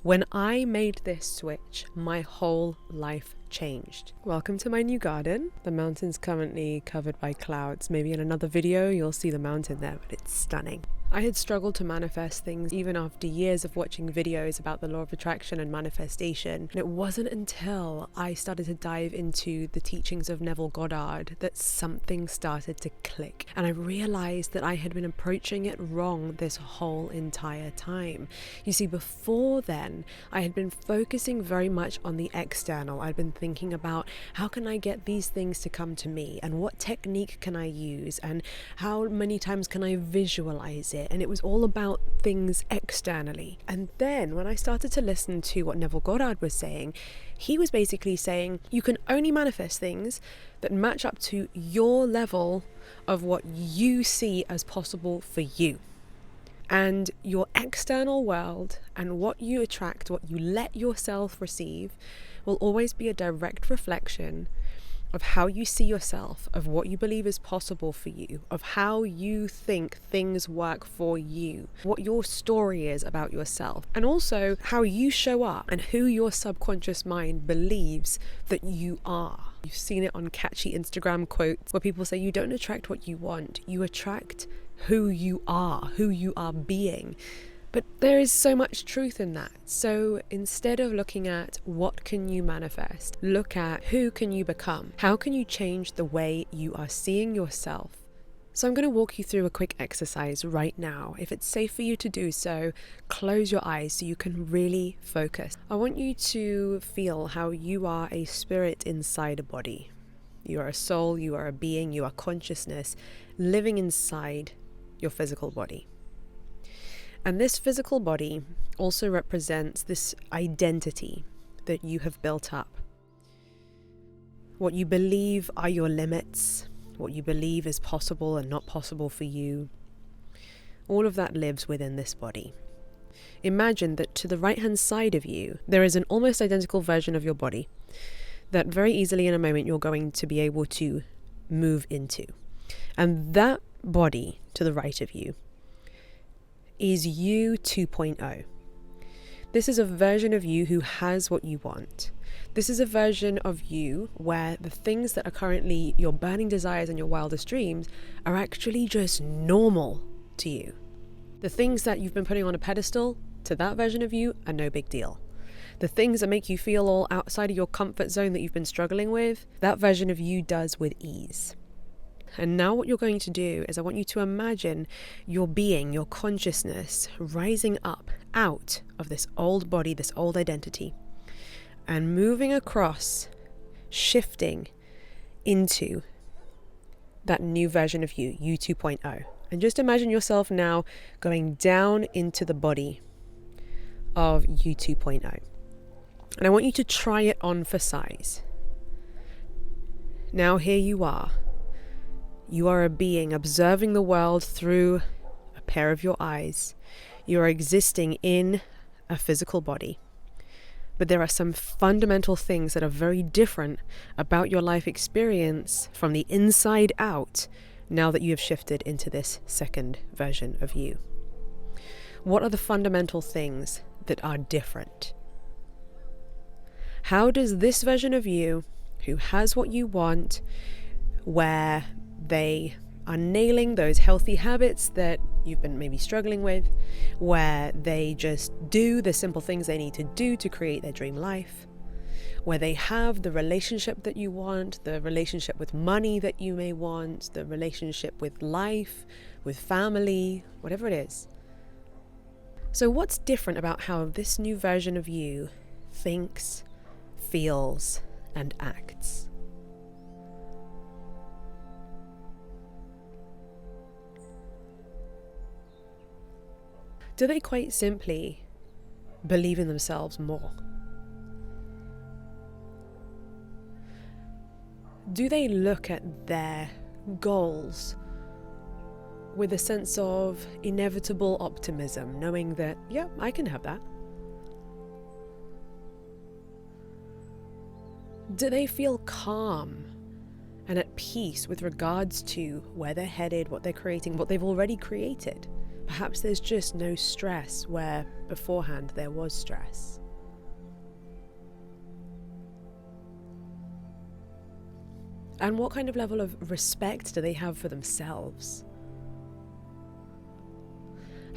When I made this switch, my whole life changed. Welcome to my new garden. The mountain's currently covered by clouds. Maybe in another video you'll see the mountain there, but it's stunning. I had struggled to manifest things even after years of watching videos about the law of attraction and manifestation. And it wasn't until I started to dive into the teachings of Neville Goddard that something started to click. And I realized that I had been approaching it wrong this whole entire time. You see, before then, I had been focusing very much on the external. I'd been thinking about how can I get these things to come to me, and what technique can I use, and how many times can I visualize it. And it was all about things externally. And then when I started to listen to what Neville Goddard was saying, he was basically saying you can only manifest things that match up to your level of what you see as possible for you. And your external world and what you attract, what you let yourself receive, will always be a direct reflection of how you see yourself, of what you believe is possible for you, of how you think things work for you, what your story is about yourself, and also how you show up and who your subconscious mind believes that you are. You've seen it on catchy Instagram quotes where people say you don't attract what you want, you attract who you are being. But there is so much truth in that. So instead of looking at what can you manifest, look at who can you become? How can you change the way you are seeing yourself? So I'm going to walk you through a quick exercise right now. If it's safe for you to do so, close your eyes so you can really focus. I want you to feel how you are a spirit inside a body. You are a soul, you are a being, you are consciousness living inside your physical body. And this physical body also represents this identity that you have built up. What you believe are your limits, what you believe is possible and not possible for you, all of that lives within this body. Imagine that to the right-hand side of you, there is an almost identical version of your body that very easily in a moment you're going to be able to move into. And that body to the right of you is you 2.0. This is a version of you who has what you want. This is a version of you where the things that are currently your burning desires and your wildest dreams are actually just normal to you. The things that you've been putting on a pedestal to that version of you are no big deal. The things that make you feel all outside of your comfort zone that you've been struggling with, that version of you does with ease. And now what you're going to do is I want you to imagine your being, your consciousness rising up out of this old body, this old identity, and moving across, shifting into that new version of you, you 2.0. And just imagine yourself now going down into the body of you 2.0. And I want you to try it on for size. Now here you are. You are a being observing the world through a pair of your eyes. You are existing in a physical body. But there are some fundamental things that are very different about your life experience from the inside out now that you have shifted into this second version of you. What are the fundamental things that are different? How does this version of you, who has what you want, where they are nailing those healthy habits that you've been maybe struggling with, where they just do the simple things they need to do to create their dream life, where they have the relationship that you want, the relationship with money that you may want, the relationship with life, with family, whatever it is. So what's different about how this new version of you thinks, feels, and acts? Do they quite simply believe in themselves more? Do they look at their goals with a sense of inevitable optimism, knowing that, yeah, I can have that? Do they feel calm and at peace with regards to where they're headed, what they're creating, what they've already created? Perhaps there's just no stress where beforehand there was stress. And what kind of level of respect do they have for themselves?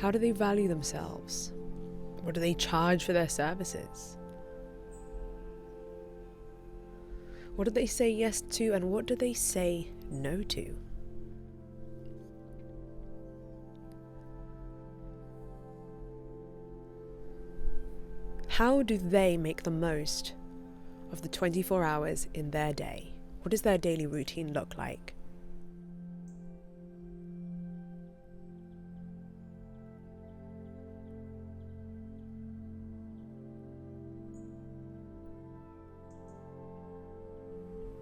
How do they value themselves? What do they charge for their services? What do they say yes to, and what do they say no to? How do they make the most of the 24 hours in their day? What does their daily routine look like?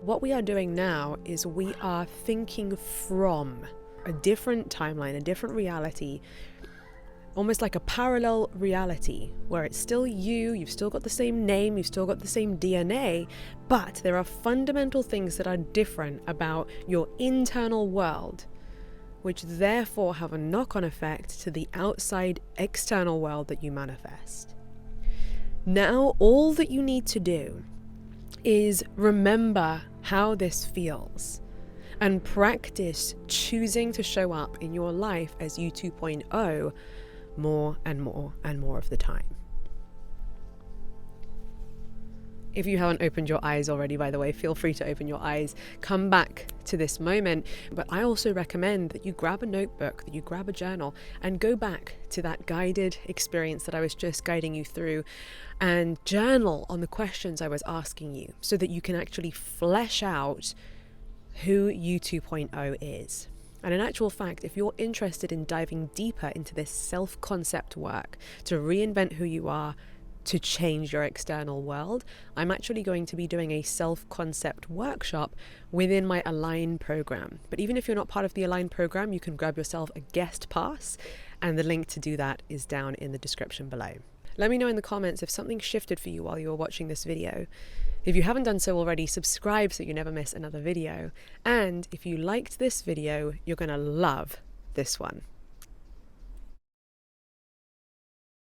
What we are doing now is we are thinking from a different timeline, a different reality, almost like a parallel reality where it's still you've still got the same name, you've still got the same DNA, but there are fundamental things that are different about your internal world, which therefore have a knock-on effect to the outside external world that you manifest. Now, all that you need to do is remember how this feels and practice choosing to show up in your life as you 2.0 more and more and more of the time. If you haven't opened your eyes already, by the way, feel free to open your eyes, come back to this moment. But I also recommend that you grab a notebook, that you grab a journal, and go back to that guided experience that I was just guiding you through, and journal on the questions I was asking you so that you can actually flesh out who you 2.0 is. And in actual fact, if you're interested in diving deeper into this self-concept work to reinvent who you are, to change your external world, I'm actually going to be doing a self-concept workshop within my Align program. But even if you're not part of the Align program, you can grab yourself a guest pass, and the link to do that is down in the description below. Let me know in the comments if something shifted for you while you were watching this video. If you haven't done so already, subscribe so you never miss another video. And if you liked this video, you're gonna love this one.